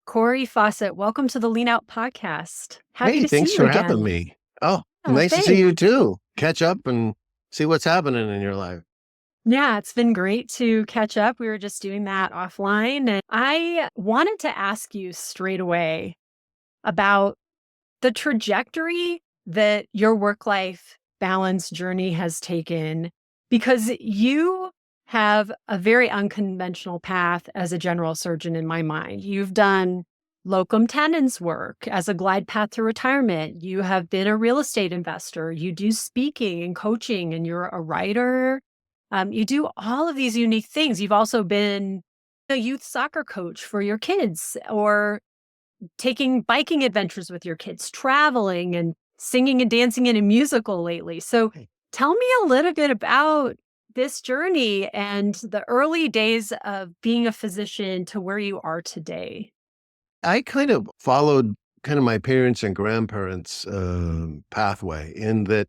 Cory Fawcett, welcome to the Lean Out podcast. Happy Hey, to see thanks you for having again. me. Oh, Oh, nice to see thanks. you too. Catch up and see what's happening in your life. Yeah, it's been great to catch up. We were just doing that offline. And I wanted to ask you straight away about the trajectory that your work life balance journey has taken, because you have a very unconventional path as a general surgeon in my mind. You've done locum tenens work as a glide path to retirement. You have been a real estate investor. You do speaking and coaching, and you're a writer. You do all of these unique things. You've also been a youth soccer coach for your kids, or taking biking adventures with your kids, traveling and singing and dancing in a musical lately. So Hey. tell me a little bit about this journey and the early days of being a physician to where you are today. I kind of followed kind of my parents and grandparents' pathway in that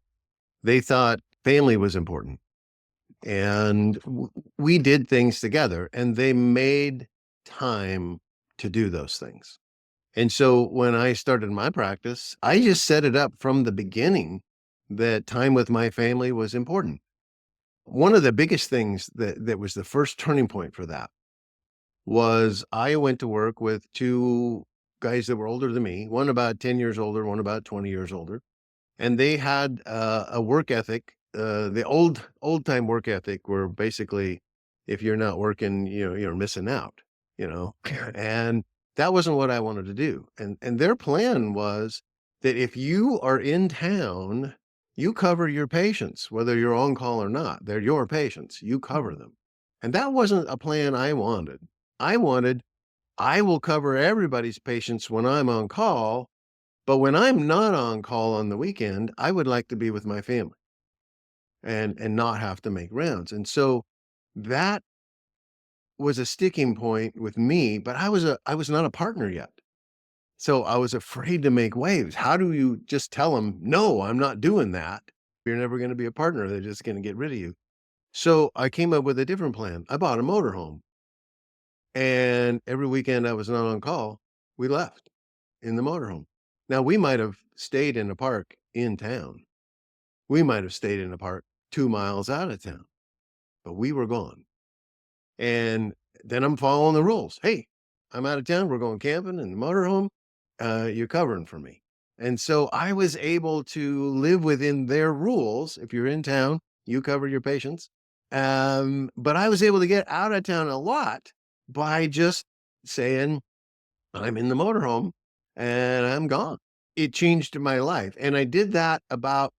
they thought family was important. And we did things together and they made time to do those things. And so when I started my practice, I just set it up from the beginning that time with my family was important. One of the biggest things that was the first turning point for that was I went to work with two guys that were older than me, one about 10 years older, one about 20 years older. And they had a work ethic, the old time work ethic where basically if you're not working, you're missing out, you know. And that wasn't what I wanted to do. And their plan was that if you are in town, you cover your patients, whether you're on call or not. They're your patients. You cover them. And that wasn't a plan I wanted. I wanted, I will cover everybody's patients when I'm on call, but when I'm not on call on the weekend, I would like to be with my family and not have to make rounds. And so that was a sticking point with me, but I was not a partner yet. So I was afraid to make waves. How do you just tell them, no, I'm not doing that? You're never going to be a partner. They're just going to get rid of you. So I came up with a different plan. I bought a motorhome, and every weekend I was not on call, we left in the motorhome. Now we might have stayed in a park in town. We might have stayed in a park 2 miles out of town, but we were gone. And then I'm following the rules. Hey, I'm out of town. We're going camping in the motorhome. You're covering for me. And so I was able to live within their rules. If you're in town, you cover your patients. But I was able to get out of town a lot by just saying, I'm in the motorhome and I'm gone. It changed my life. And I did that about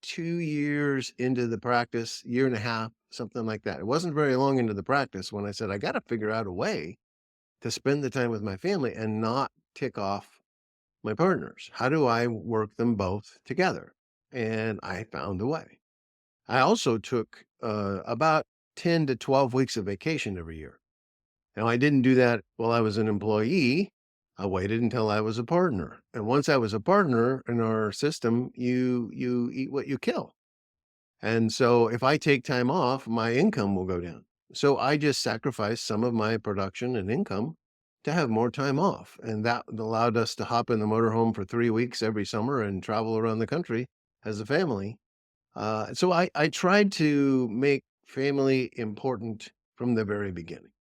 2 years into the practice, year and a half, something like that. It wasn't very long into the practice when I said, I got to figure out a way to spend the time with my family and not tick off my partners. How do I work them both together? And I found a way. I also took about 10 to 12 weeks of vacation every year. Now, I didn't do that while I was an employee. I waited until I was a partner. And once I was a partner in our system, you eat what you kill. And so if I take time off, my income will go down. So I just sacrificed some of my production and income to have more time off. And that allowed us to hop in the motorhome for 3 weeks every summer and travel around the country as a family. So I tried to make family important from the very beginning.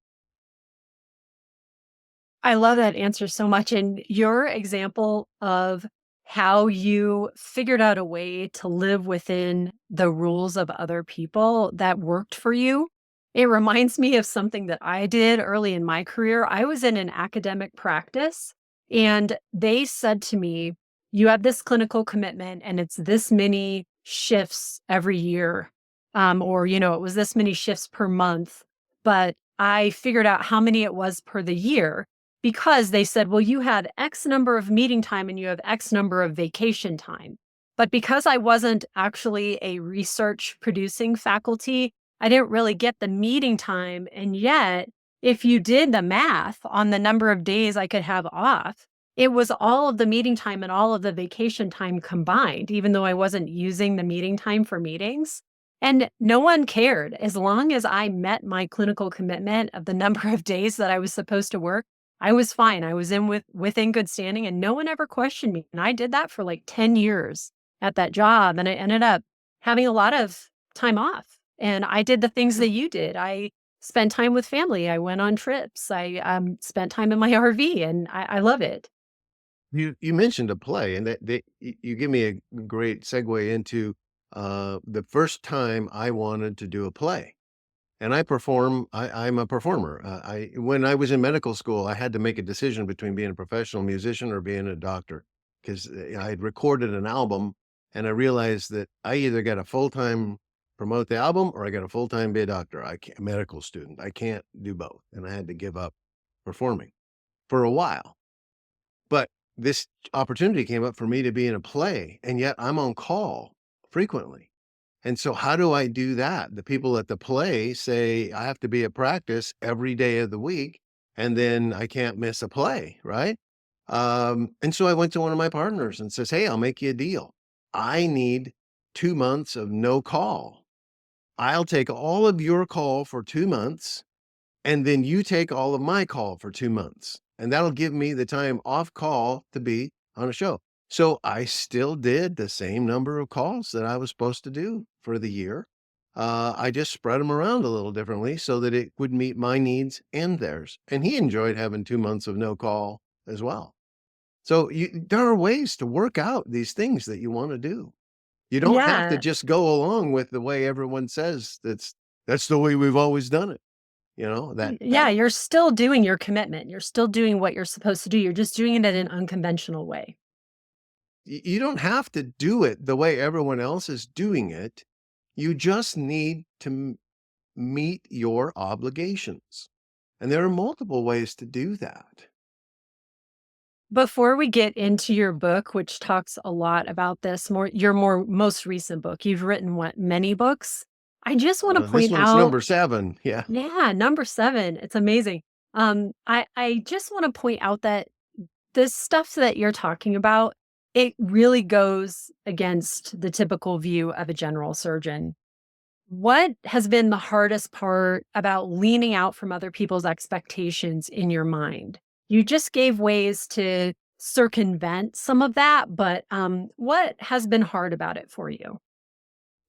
I love that answer so much. And your example of how you figured out a way to live within the rules of other people that worked for you. It reminds me of something that I did early in my career. I was in an academic practice, and they said to me, you have this clinical commitment and it's this many shifts every year. Or, it was this many shifts per month. But I figured out how many it was per the year, because they said, well, you had X number of meeting time and you have X number of vacation time. But because I wasn't actually a research producing faculty, I didn't really get the meeting time. And yet, if you did the math on the number of days I could have off, it was all of the meeting time and all of the vacation time combined, even though I wasn't using the meeting time for meetings. And no one cared. As long as I met my clinical commitment of the number of days that I was supposed to work, I was fine. I was within good standing and no one ever questioned me. And I did that for like 10 years at that job. And I ended up having a lot of time off. And I did the things that you did. I spent time with family. I went on trips. I spent time in my RV and I love it. You mentioned a play, and you give me a great segue into the first time I wanted to do a play. And I perform. I'm a performer. I When I was in medical school, I had to make a decision between being a professional musician or being a doctor because I had recorded an album, and I realized that I either got a full time promote the album or I got a full time be a doctor. I can't, a medical student. I can't do both, and I had to give up performing for a while. But this opportunity came up for me to be in a play, and yet I'm on call frequently. And so how do I do that? The people at the play say I have to be at practice every day of the week, and then I can't miss a play, right? And so I went to one of my partners and says, "Hey, I'll make you a deal. I need 2 months of no call. I'll take all of your call for 2 months, and then you take all of my call for 2 months, and that'll give me the time off call to be on a show." So I still did the same number of calls that I was supposed to do for the year. I just spread them around a little differently so that it would meet my needs and theirs. And he enjoyed having 2 months of no call as well. So there are ways to work out these things that you want to do. You don't have to Yeah. just go along with the way everyone says that's the way we've always done it. You know, that Yeah, you're still doing your commitment. You're still doing what you're supposed to do. You're just doing it in an unconventional way. you don't have to do it the way everyone else is doing it. You just need to meet your obligations. And there are multiple ways to do that. Before we get into your book, which talks a lot about this, more most recent book, you've written what, many books? I just want to This point one's out, number 7. Yeah. yeah, number 7, it's amazing. I just want to point out that this stuff that you're talking about, it really goes against the typical view of a general surgeon. What has been the hardest part about leaning out from other people's expectations in your mind? You just gave ways to circumvent some of that, but what has been hard about it for you?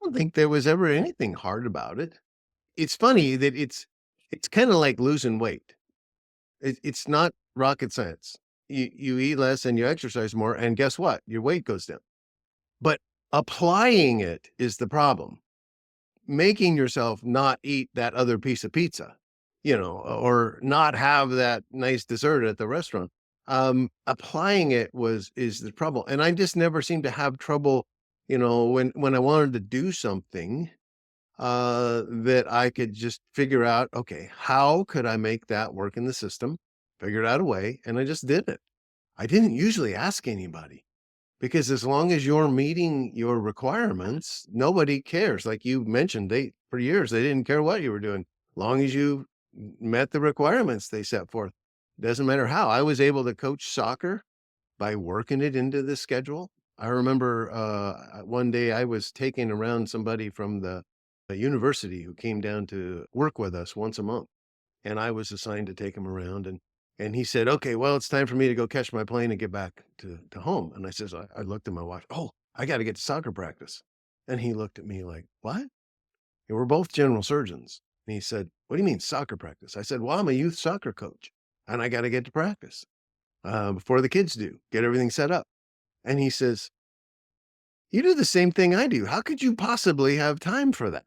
I don't think there was ever anything hard about it. It's funny that it's kind of like losing weight. It's not rocket science. You eat less and you exercise more, and guess what? Your weight goes down. But applying it is the problem. Making yourself not eat that other piece of pizza, or not have that nice dessert at the restaurant. Applying it is the trouble. And I just never seem to have trouble, when I wanted to do something, that I could just figure out, okay, how could I make that work in the system? Figured out a way, and I just did it. I didn't usually ask anybody. Because as long as you're meeting your requirements, nobody cares. Like you mentioned, for years, they didn't care what you were doing. Long as you met the requirements they set forth. Doesn't matter how. I was able to coach soccer by working it into the schedule. I remember one day I was taking around somebody from the university who came down to work with us once a month, and I was assigned to take him around. And he said, "Okay, well, it's time for me to go catch my plane and get back to home." And I looked at my watch. "Oh, I got to get to soccer practice." And he looked at me like, "What?" And we're both general surgeons. And he said, "What do you mean soccer practice?" I said, "Well, I'm a youth soccer coach, and I got to get to practice before the kids do. Get everything set up." And he says, "You do the same thing I do. How could you possibly have time for that?"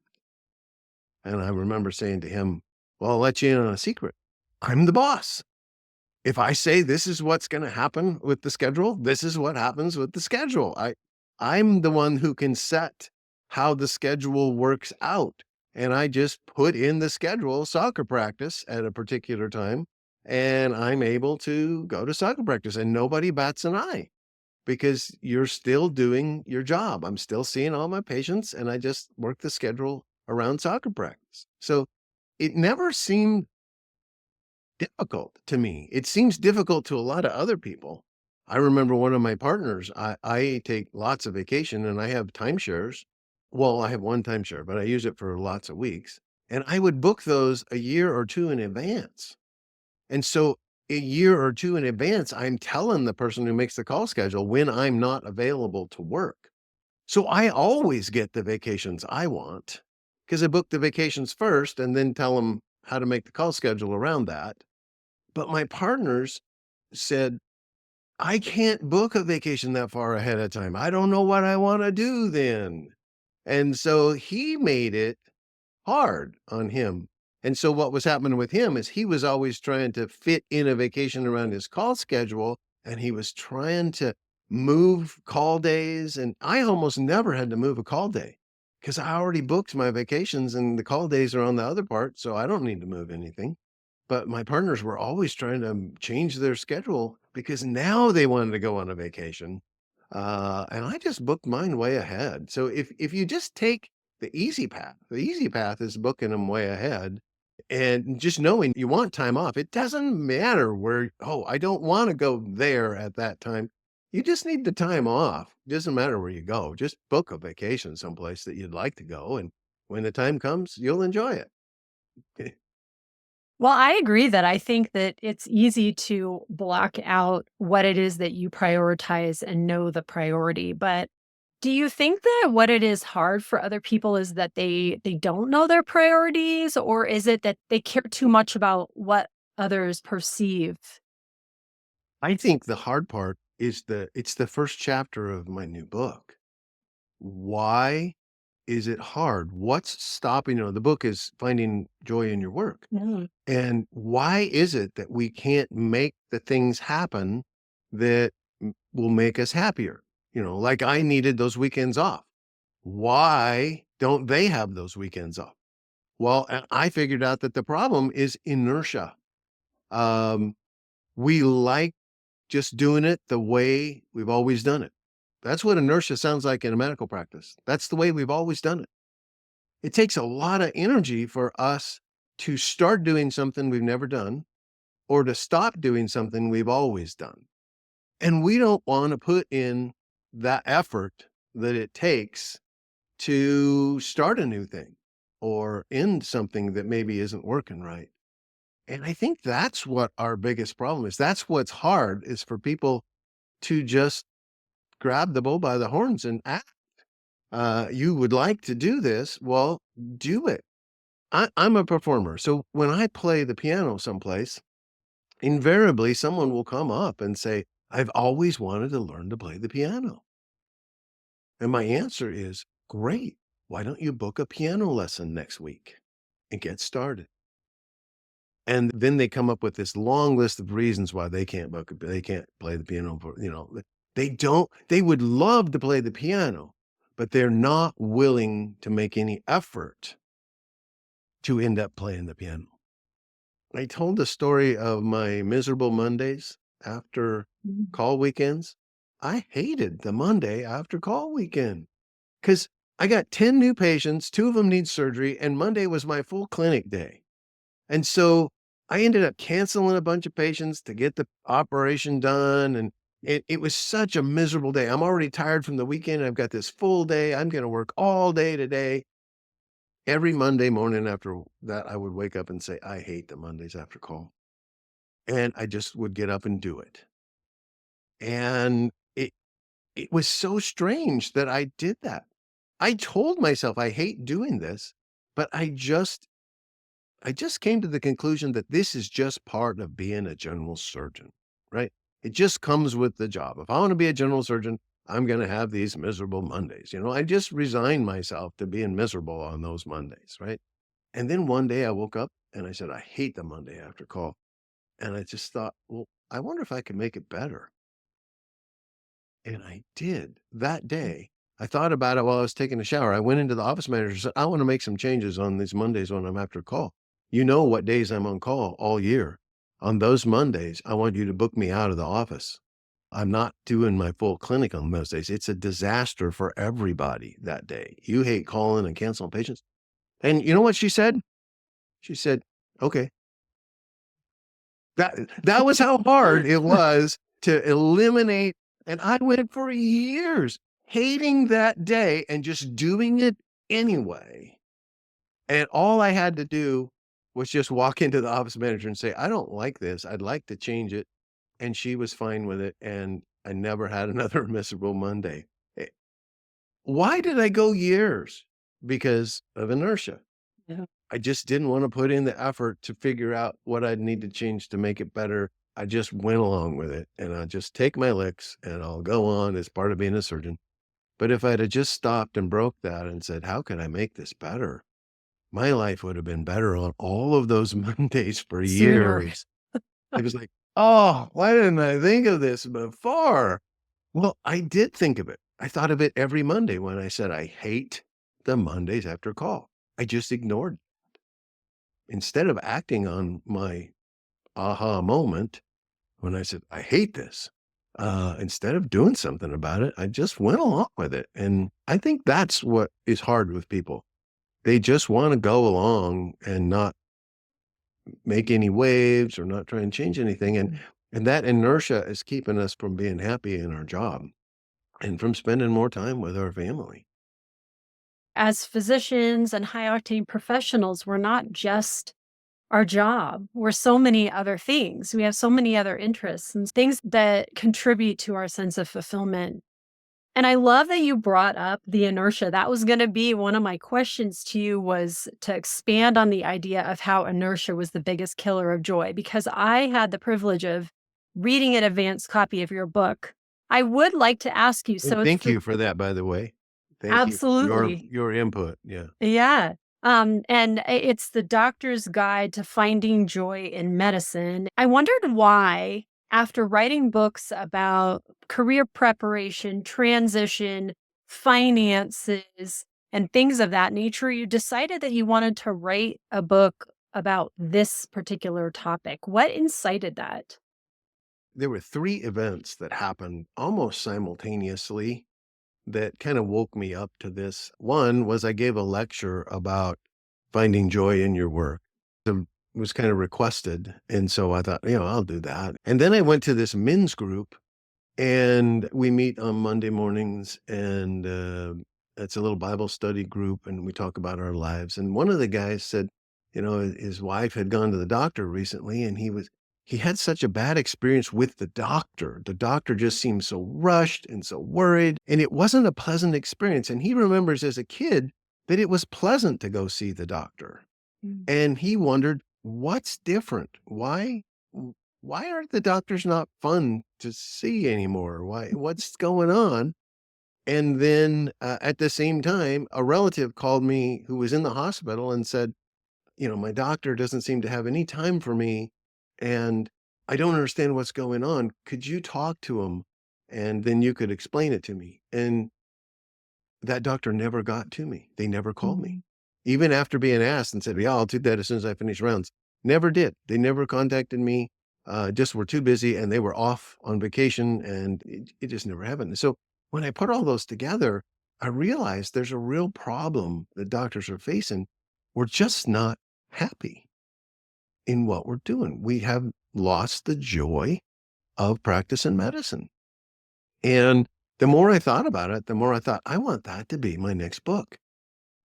And I remember saying to him, "Well, I'll let you in on a secret. I'm the boss. If I say this is what's gonna happen with the schedule, this is what happens with the schedule. I'm the one who can set how the schedule works out, and I just put in the schedule soccer practice at a particular time, and I'm able to go to soccer practice, and nobody bats an eye because you're still doing your job. I'm still seeing all my patients, and I just work the schedule around soccer practice." So, it never seemed difficult to me. It seems difficult to a lot of other people. I remember one of my partners, I take lots of vacation and I have timeshares. Well, I have one timeshare, but I use it for lots of weeks. And I would book those a year or two in advance. And so a year or two in advance, I'm telling the person who makes the call schedule when I'm not available to work. So I always get the vacations I want because I book the vacations first and then tell them how to make the call schedule around that. But my partners said, I can't book a vacation that far ahead of time. I don't know what I want to do then. And so he made it hard on him. And so what was happening with him is he was always trying to fit in a vacation around his call schedule, and he was trying to move call days. And I almost never had to move a call day because I already booked my vacations and the call days are on the other part. So I don't need to move anything. But my partners were always trying to change their schedule because now they wanted to go on a vacation. And I just booked mine way ahead. So if you just take the easy path is booking them way ahead and just knowing you want time off. It doesn't matter where, oh, I don't want to go there at that time. You just need the time off. It doesn't matter where you go. Just book a vacation someplace that you'd like to go. And when the time comes, you'll enjoy it. Well, I agree that I think that it's easy to block out what it is that you prioritize and know the priority. But do you think that what it is hard for other people is that they don't know their priorities, or is it that they care too much about what others perceive? I think the hard part is it's the first chapter of my new book. Why is it hard? What's stopping you? The book is Finding Joy in Your Work. Mm. And why is it that we can't make the things happen that will make us happier? Like I needed those weekends off. Why don't they have those weekends off? Well, I figured out that the problem is inertia. Um, we like just doing it the way we've always done it. That's what inertia sounds like in a medical practice. That's the way we've always done it. It takes a lot of energy for us to start doing something we've never done or to stop doing something we've always done. And we don't want to put in that effort that it takes to start a new thing or end something that maybe isn't working right. And I think that's what our biggest problem is. That's what's hard is for people to just grab the bull by the horns and act. You would like to do this. Well, do it. I'm a performer. So when I play the piano someplace, invariably someone will come up and say, I've always wanted to learn to play the piano. And my answer is, great. Why don't you book a piano lesson next week and get started? And then they come up with this long list of reasons why they can't they can't play the piano they would love to play the piano, but they're not willing to make any effort to end up playing the piano. I told the story of my miserable Mondays after Mhm. call weekends. I hated the Monday after call weekend because I got 10 new patients, 2 of them need surgery, and Monday was my full clinic day. And so I ended up canceling a bunch of patients to get the operation done. And it was such a miserable day. I'm already tired from the weekend. I've got this full day. I'm going to work all day today. Every Monday morning after that, I would wake up and say, I hate the Mondays after call. And I just would get up and do it. And it was so strange that I did that. I told myself I hate doing this, but I just came to the conclusion that this is just part of being a general surgeon, right? It just comes with the job. If I want to be a general surgeon, I'm going to have these miserable Mondays. I just resigned myself to being miserable on those Mondays, right? And then one day I woke up and I said, I hate the Monday after call. And I just thought, well, I wonder if I could make it better. And I did that day. I thought about it while I was taking a shower. I went into the office manager and said, I want to make some changes on these Mondays when I'm after call. You know what days I'm on call all year. On those Mondays, I want you to book me out of the office. I'm not doing my full clinic on those days. It's a disaster for everybody that day. You hate calling and canceling patients. And you know what she said? She said, okay. That was how hard it was to eliminate, and I went for years hating that day and just doing it anyway. And all I had to do was just walk into the office manager and say, "I don't like this. I'd like to change it." And she was fine with it, and I never had another miserable Monday. Eh, why did I go years? Because of inertia. Yeah. I just didn't wanna put in the effort to figure out what I'd need to change to make it better. I just went along with it, and I just take my licks, and I'll go on as part of being a surgeon. But if I'd have just stopped and broke that and said, "How can I make this better?" My life would have been better on all of those Mondays for Sooner. years. It was like, "Oh, why didn't I think of this before?" Well, I did think of it. I thought of it every Monday when I said, "I hate the Mondays after call." I just ignored. Instead of acting on my aha moment when I said, "I hate this," instead of doing something about it, I just went along with it, and I think that's what is hard with people. They just wanna go along and not make any waves or not try and change anything, and that inertia is keeping us from being happy in our job and from spending more time with our family. As physicians and high octane professionals, we're not just our job. We're so many other things. We have so many other interests and things that contribute to our sense of fulfillment. And I love that you brought up the inertia. That was going to be one of my questions to you, was to expand on the idea of how inertia was the biggest killer of joy, because I had the privilege of reading an advanced copy of your book. I would like to ask you, And so it's thank the you for that, by the way. Thank you for absolutely. your input, yeah. Yeah. And it's the doctor's guide to finding joy in medicine. I wondered why, after writing books about career preparation, transition, finances, and things of that nature, you decided that you wanted to write a book about this particular topic. What incited that? There were 3 events that happened almost simultaneously that kinda woke me up to this. One was I gave a lecture about finding joy in your work. It was kinda requested, and so I thought, I'll do that. And then I went to this men's group, and we meet on Monday mornings, and, it's a little Bible study group, and we talk about our lives, and one of the guys said, his wife had gone to the doctor recently, and he had such a bad experience with the doctor. The doctor just seemed so rushed and so worried, and it wasn't a pleasant experience, and he remembers as a kid that it was pleasant to go see the doctor. Mm. And he wondered, "What's different? Why aren't the doctors not fun to see anymore? What's going on?" And then, at the same time, a relative called me who was in the hospital and said, "My doctor doesn't seem to have any time for me, and I don't understand what's going on. Could you talk to him, and then you could explain it to me?" And that doctor never got to me. They never called me. Mhm. Even after being asked and said, "Yeah, I'll do that as soon as I finish rounds." Never did. They never contacted me, just were too busy, and they were off on vacation, and it just never happened. So when I put all those together, I realized there's a real problem that doctors are facing. We're just not happy in what we're doing. We have lost the joy of practicing medicine. And the more I thought about it, the more I thought, I want that to be my next book.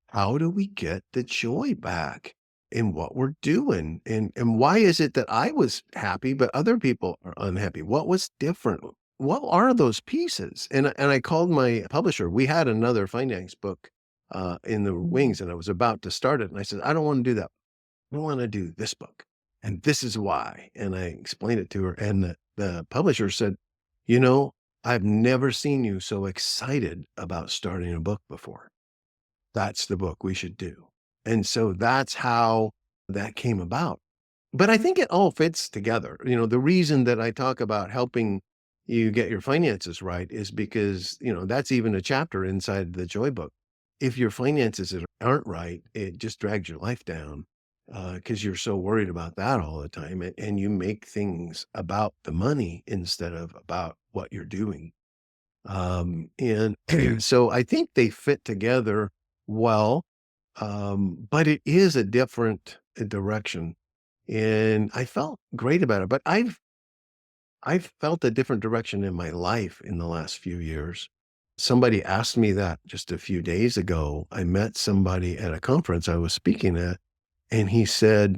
How do we get the joy back in what we're doing? And why is it that I was happy, but other people are unhappy? What was different? What are those pieces? And I called my publisher. We had another finance book in the Mhm. wings, and I was about to start it. And I said, I don't want to do that. I want to do this book. And this is why. And I explained it to her. And the publisher said, you know, I've never seen you so excited about starting a book before. That's the book we should do. And so that's how that came about. But I think it all fits together. The reason that I talk about helping you get your finances right is because, that's even a chapter inside the joy book. If your finances aren't right, it just drags your life down because you're so worried about that all the time. And you make things about the money instead of about what you're doing. And so I think they fit together well, but it is a different direction. And I felt great about it, but I've felt a different direction in my life in the last few years. Somebody asked me that just a few days ago. I met somebody at a conference I was speaking at, and he said,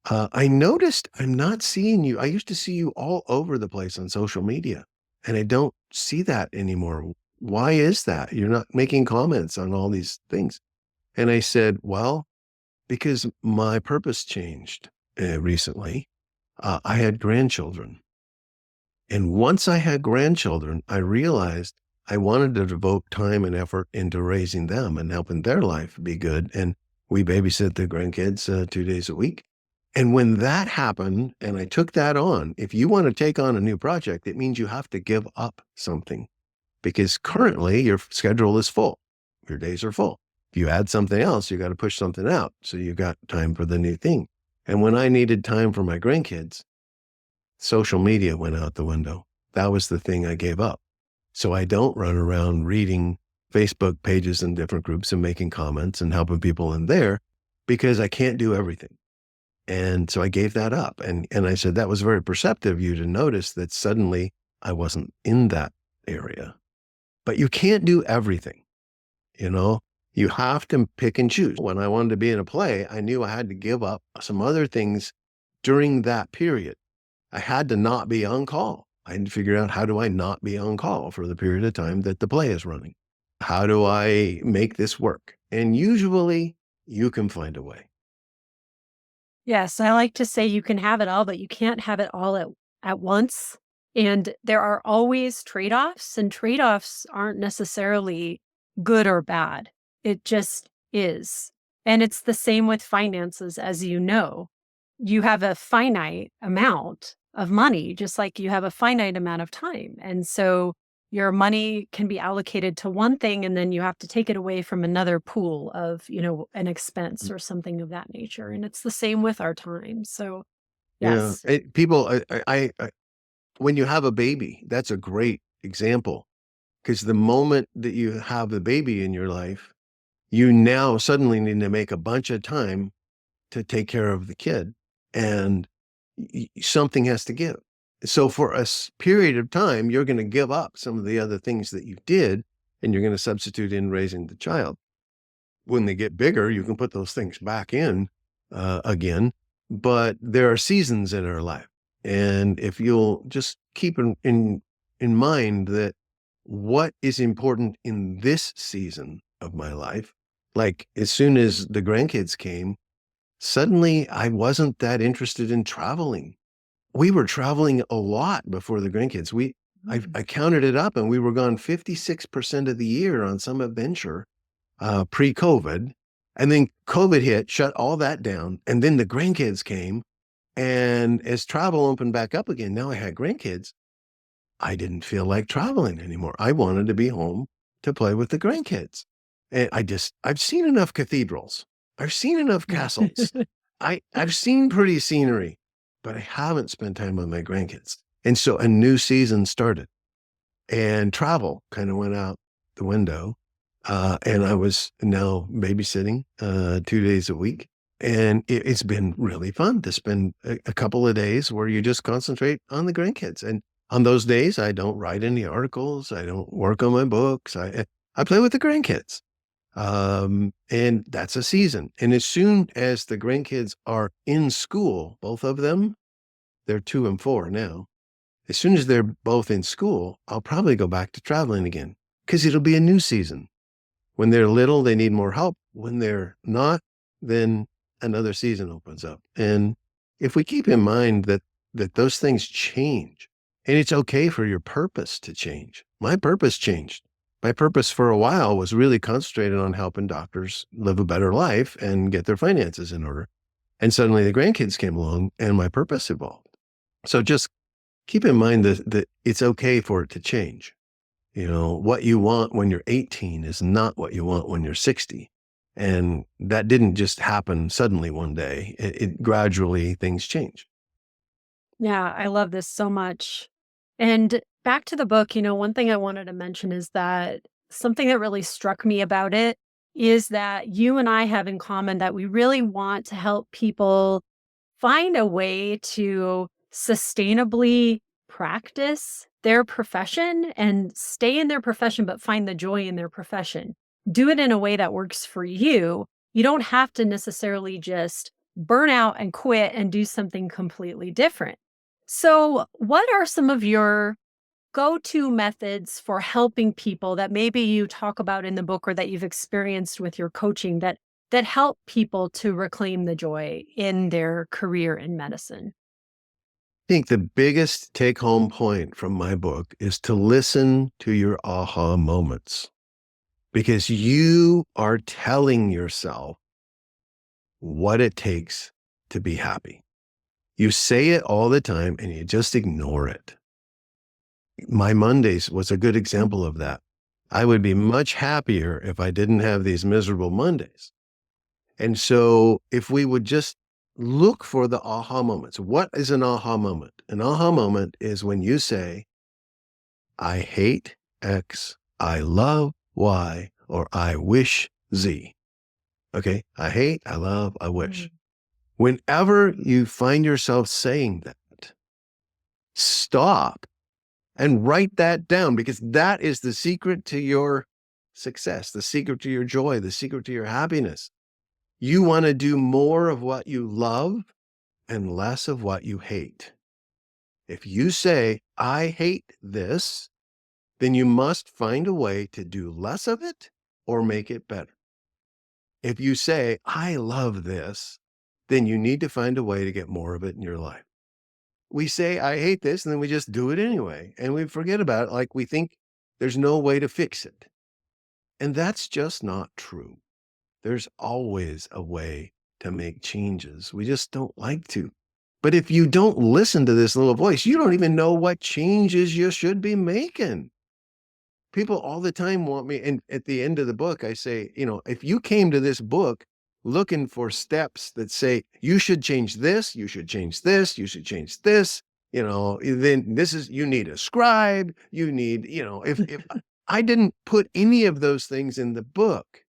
I noticed I'm not seeing you. I used to see you all over the place on social media, and I don't see that anymore. Why is that? You're not making comments on all these things." And I said, "Well, because my purpose changed recently. I had grandchildren. And once I had grandchildren, I realized I wanted to devote time and effort into raising them and helping their life be good. And we babysit the grandkids 2 days a week. And when that happened, and I took that on, if you want to take on a new project, it means you have to give up something because currently your schedule is full. Your days are full. If you add something else, you got to push something out. So you got time for the new thing. And when I needed time for my grandkids, social media went out the window. That was the thing I gave up. So I don't run around reading Facebook pages in different groups and making comments and helping people in there because I can't do everything. And so I gave that up. And I said, that was very perceptive of you to notice that suddenly I wasn't in that area. But you can't do everything, you know? You have to pick and choose. When I wanted to be in a play, I knew I had to give up some other things during that period. I had to not be on call. I had to figure out, how do I not be on call for the period of time that the play is running? How do I make this work? And usually you can find a way. Yes, I like to say you can have it all, but you can't have it all at once. And there are always trade-offs, and trade-offs aren't necessarily good or bad. It just is. And it's the same with finances, as you know. You have a finite amount of money, just like you have a finite amount of time. And so your money can be allocated to one thing and then you have to take it away from another pool of, an expense or something of that nature. And it's the same with our time. So, Yeah. yes. People, when you have a baby, that's a great example because the moment that you have the baby in your life, you now suddenly need to make a bunch of time to take care of the kid, and something has to give. So for a period of time, you're going to give up some of the other things that you did, and you're going to substitute in raising the child. When they get bigger, you can put those things back in again, but there are seasons in our life. And if you'll just keep in mind that what is important in this season of my life, like as soon as the grandkids came, suddenly I wasn't that interested in traveling. We were traveling a lot before the grandkids. I counted it up and we were gone 56% of the year on some adventure pre-COVID. And then COVID hit, shut all that down. And then the grandkids came. And as travel opened back up again, now I had grandkids. I didn't feel like traveling anymore. I wanted to be home to play with the grandkids. And I've seen enough cathedrals. I've seen enough Yeah. castles. I've seen pretty scenery, but I haven't spent time with my grandkids. And so a new season started and travel kind of went out the window. And I was now babysitting 2 days a week. And it's been really fun to spend a couple of days where you just concentrate on the grandkids. And on those days, I don't write any articles. I don't work on my books. I play with the grandkids. And that's a season. And as soon as the grandkids are in school, both of them, they're 2 and 4 now. As soon as they're both in school, I'll probably go back to traveling again because it'll be a new season. When they're little, they need more help. When they're not, then another season opens up. And if we keep in mind that those things change, and it's okay for your purpose to change. My purpose changed. My purpose for a while was really concentrated on helping doctors live a better life and get their finances in order. And suddenly the grandkids came along and my purpose evolved. So just keep in mind that it's okay for it to change. What you want when you're 18 is not what you want when you're 60. And that didn't just happen suddenly one day. It gradually things change. Yeah, I love this so much. And back to the book, one thing I wanted to mention is that something that really struck me about it is that you and I have in common that we really want to help people find a way to sustainably practice their profession and stay in their profession, but find the joy in their profession. Do it in a way that works for you. You don't have to necessarily just burn out and quit and do something completely different. So, what are some of your go-to methods for helping people that maybe you talk about in the book or that you've experienced with your coaching that help people to reclaim the joy in their career in medicine? I think the biggest take home point from my book is to listen to your aha moments because you are telling yourself what it takes to be happy. You say it all the time and you just ignore it. My Mondays was a good example of that. I would be much happier if I didn't have these miserable Mondays. And so if we would just look for the aha moments, what is an aha moment? An aha moment is when you say, I hate X, I love Y, or I wish Z. Okay. I hate, I love, I wish. Mm. Whenever you find yourself saying that, stop and write that down because that is the secret to your success, the secret to your joy, the secret to your happiness. You want to do more of what you love and less of what you hate. If you say, I hate this, then you must find a way to do less of it or make it better. If you say, I love this, then you need to find a way to get more of it in your life. We say, I hate this, and then we just do it anyway. And we forget about it like we think there's no way to fix it. And that's just not true. There's always a way to make changes. We just don't like to. But if you don't listen to this little voice, you don't even know what changes you should be making. People all the time want me. And at the end of the book, I say, if you came to this book looking for steps that say, you should change this, you should change this, you should change this, then you need a scribe, you need, if I didn't put any of those things in the book,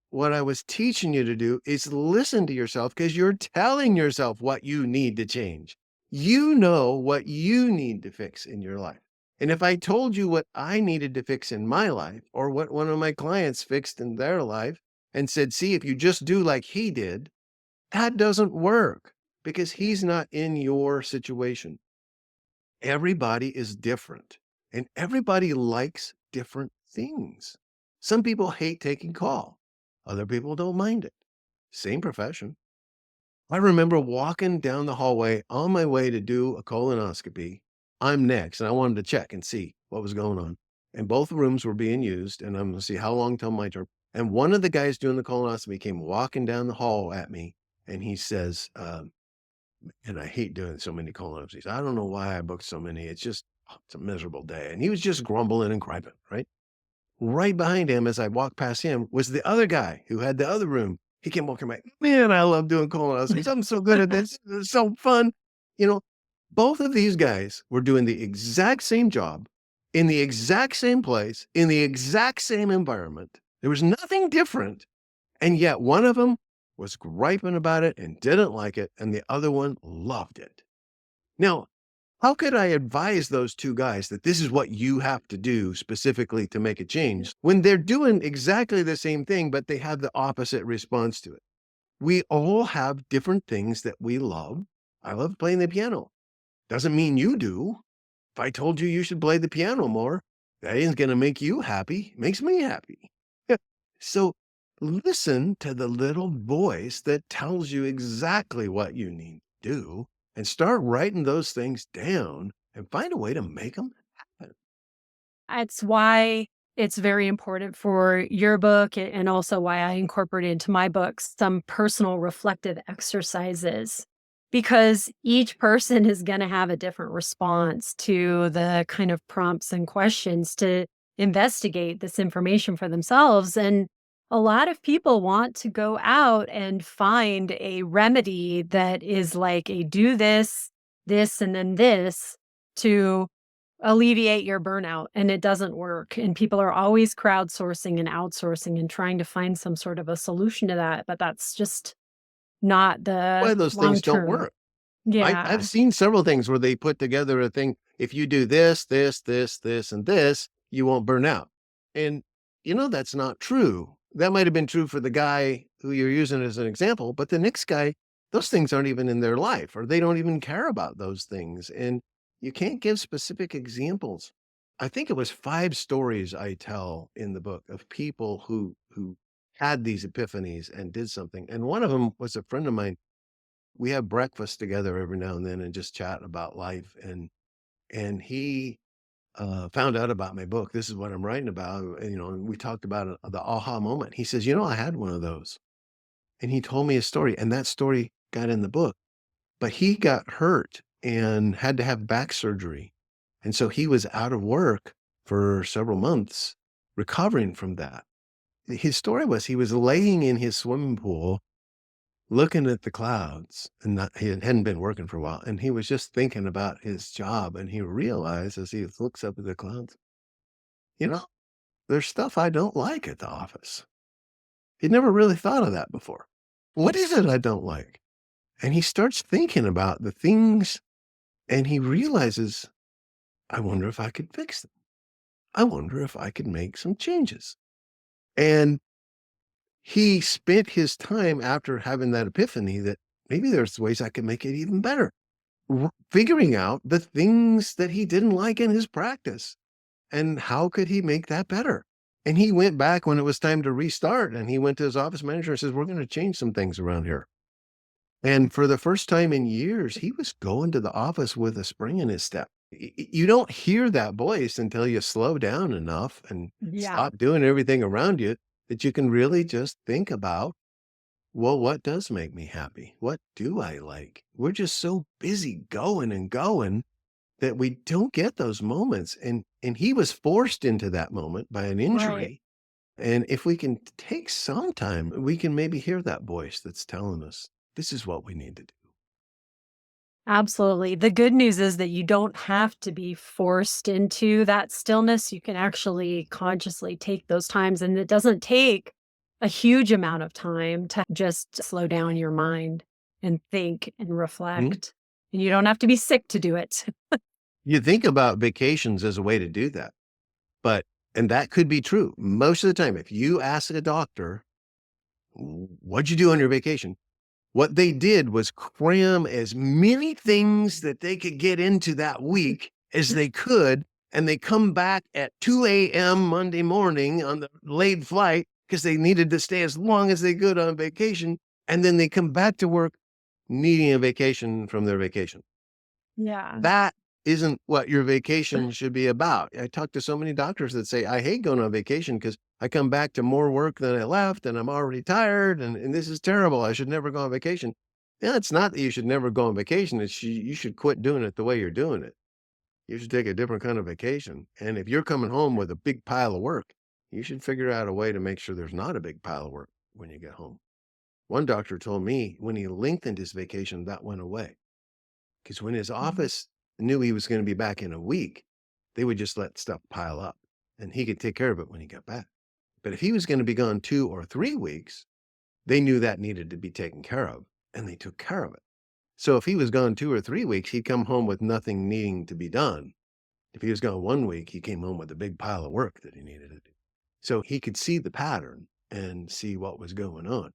what I was teaching you to do is listen to yourself because you're telling yourself what you need to change. You know what you need to fix in your life. And if I told you what I needed to fix in my life or what one of my clients fixed in their life and said, see, if you just do like he did, that doesn't work because he's not in your situation. Everybody is different and everybody likes different things. Some people hate taking call. Other people don't mind it. Same profession. I remember walking down the hallway on my way to do a colonoscopy. I'm next, and I wanted to check and see what was going on. And both rooms were being used, and I'm going to see how long till my turn. And one of the guys doing the colonoscopy came walking down the hall at me, and he says, and I hate doing so many colonoscopies. I don't know why I booked so many. It's a miserable day. And he was just grumbling and griping, right? Right behind him, as I walked past him, was the other guy who had the other room. He came walking by. Man, I love doing colonoscopies. I'm so good at this. It's so fun. You know, both of these guys were doing the exact same job in the exact same place, in the exact same environment. There was nothing different. And yet one of them was griping about it and didn't like it, and the other one loved it. Now, how could I advise those two guys that this is what you have to do specifically to make a change when they're doing exactly the same thing, but they have the opposite response to it? We all have different things that we love. I love playing the piano. Doesn't mean you do. If I told you you should play the piano more, that ain't going to make you happy. It makes me happy. So listen to the little voice that tells you exactly what you need to do and start writing those things down and find a way to make them happen. It's why it's very important for your book and also why I incorporate into my books some personal reflective exercises because each person is going to have a different response to the kind of prompts and questions to investigate this information for themselves. And a lot of people want to go out and find a remedy that is like a do this, this, and then this to alleviate your burnout, and it doesn't work, and people are always crowdsourcing and outsourcing and trying to find some sort of a solution to that, but that's just not the Why those things long don't term. work. I've Yeah. seen several things where they put together a thing. If you do this, this, this, this, and this, you won't burn out. And that's not true. That might have been true for the guy who you're using as an example, but the next guy those things aren't even in their life, or they don't even care about those things. And you can't give specific examples. I think it was 5 stories I tell in the book of people who had these epiphanies and did something. And one of them was a friend of mine. We have breakfast together every now and then and just chat about life. And he found out about my book. This is what I'm writing about. And we talked about the aha moment. He says, I had one of those. And he told me a story, and that story got in the book. But he got hurt and had to have back surgery. And so he was out of work for several months recovering from that. His story was he was laying in his swimming pool looking at the clouds, and he hadn't been working for a while. And he was just thinking about his job. And he realized as he looks up at the clouds, you know, there's stuff I don't like at the office. He'd never really thought of that before. What is it I don't like? And he starts thinking about the things, and he realizes, I wonder if I could fix them. I wonder if I could make some changes. And he spent his time after having that epiphany that maybe there's ways I could make it even better, figuring out the things that he didn't like in his practice and how could he make that better. And he went back when it was time to restart, and he went to his office manager and says, we're going to change some things around here. And for the first time in years, he was going to the office with a spring in his step. You don't hear that voice until you slow down enough and Yeah. stop doing everything around you that you can really just think about, well, what does make me happy? What do I like? We're just so busy going and going that we don't get those moments. And he was forced into that moment by an Right. injury. And if we can take some time, we can maybe hear that voice that's telling us this is what we need to do. Absolutely. The good news is that you don't have to be forced into that stillness. You can actually consciously take those times, and it doesn't take a huge amount of time to just slow down your mind and think and Mhm. reflect. And you don't have to be sick to do it. You think about vacations as a way to do that, but and that could be true. Most of the time, if you ask a doctor, what'd you do on your vacation? What they did was cram as many things that they could get into that week as they could, and they come back at 2 a.m. Monday morning on the late flight because they needed to stay as long as they could on vacation, and then they come back to work needing a vacation from their vacation. Yeah. That isn't what your vacation should be about. I talk to so many doctors that say, I hate going on vacation because I come back to more work than I left and I'm already tired and this is terrible. I should never go on vacation. Yeah, it's not that you should never go on vacation. It's you should quit doing it the way you're doing it. You should take a different kind of vacation. And if you're coming home with a big pile of work, you should figure out a way to make sure there's not a big pile of work when you get home. One doctor told me when he lengthened his vacation, that went away. Because when his Mhm. office knew he was gonna be back in a week, they would just let stuff pile up, and he could take care of it when he got back. But if he was gonna be gone 2 or 3 weeks, they knew that needed to be taken care of, and they took care of it. So if he was gone 2 or 3 weeks, he'd come home with nothing needing to be done. If he was gone 1 week, he came home with a big pile of work that he needed to do. So he could see the pattern and see what was going on.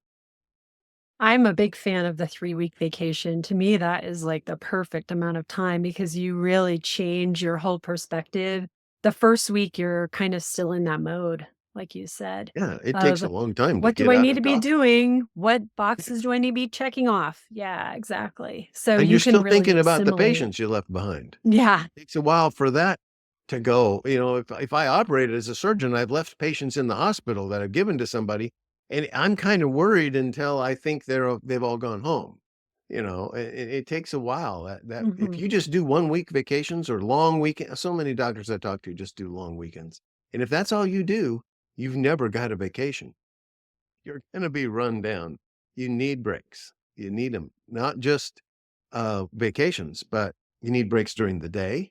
I'm a big fan of the 3-week vacation. To me, that is like the perfect amount of time because you really change your whole perspective. The first week, you're kind of still in that mode, like you said, Yeah, it takes of a long time to what do get I out need to of be doc. doing? What boxes do I need to be checking off? Yeah, exactly. So And you you're can still really thinking about the assimilate. patients you left behind. Yeah. Takes a while for that to go. If I operated as a surgeon, I've left patients in the hospital that I've given to somebody, and I'm kind of worried until I think they've all gone home. It takes a while. That if Mhm. you just do 1 week vacations or long weekend, so many doctors I talk to just do long weekends, and if that's all you do, you've never got a vacation. You're going to be run down. You need breaks. You need them, not just vacations, but you need breaks during the day,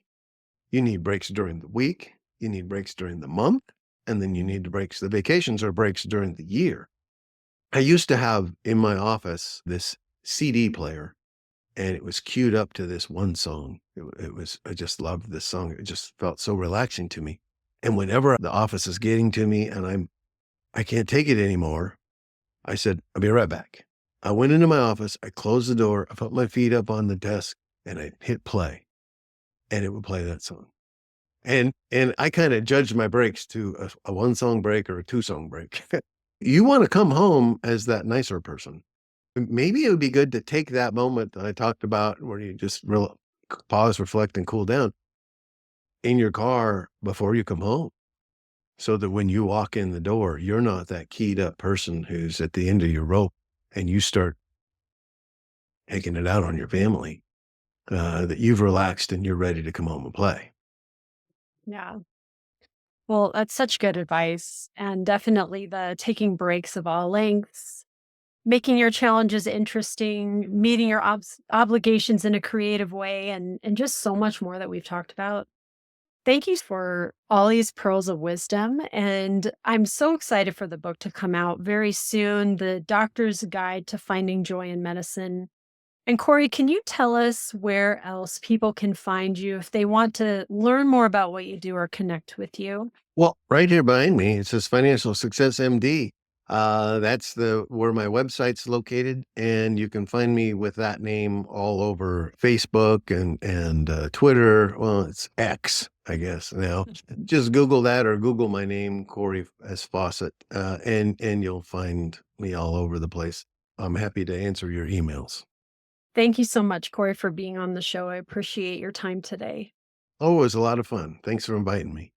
you need breaks during the week, you need breaks during the month, and then you need breaks. The vacations are breaks during the year. I used to have in my office this CD player, and it was queued up to this one song. It was, I just loved this song. It just felt so relaxing to me. And whenever the office is getting to me and I can't take it anymore, I said, I'll be right back. I went into my office, I closed the door, I put my feet up on the desk, and I hit play, and it would play that song. And I kinda judged my breaks to a one-song break or a two-song break. You wanna come home as that nicer person. Maybe it would be good to take that moment that I talked about where you just pause, reflect, and cool down in your car before you come home, so that when you walk in the door, you're not that keyed up person who's at the end of your rope and you start taking it out on your family, that you've relaxed and you're ready to come home and play. Yeah. Well, that's such good advice. And definitely the taking breaks of all lengths, making your challenges interesting, meeting your obligations in a creative way, and just so much more that we've talked about. Thank you for all these pearls of wisdom. And I'm so excited for the book to come out very soon, The Doctor's Guide to Finding Joy in Medicine. And Corey, can you tell us where else people can find you if they want to learn more about what you do or connect with you? Well, right here behind me, it says Financial Success MD. That's the where my website's located, and you can find me with that name all over Facebook and Twitter. Well, it's X, I guess now. Just Google that or Google my name, Cory S. Fawcett, and you'll find me all over the place. I'm happy to answer your emails. Thank you so much, Corey, for being on the show. I appreciate your time today. Oh, it was a lot of fun. Thanks for inviting me.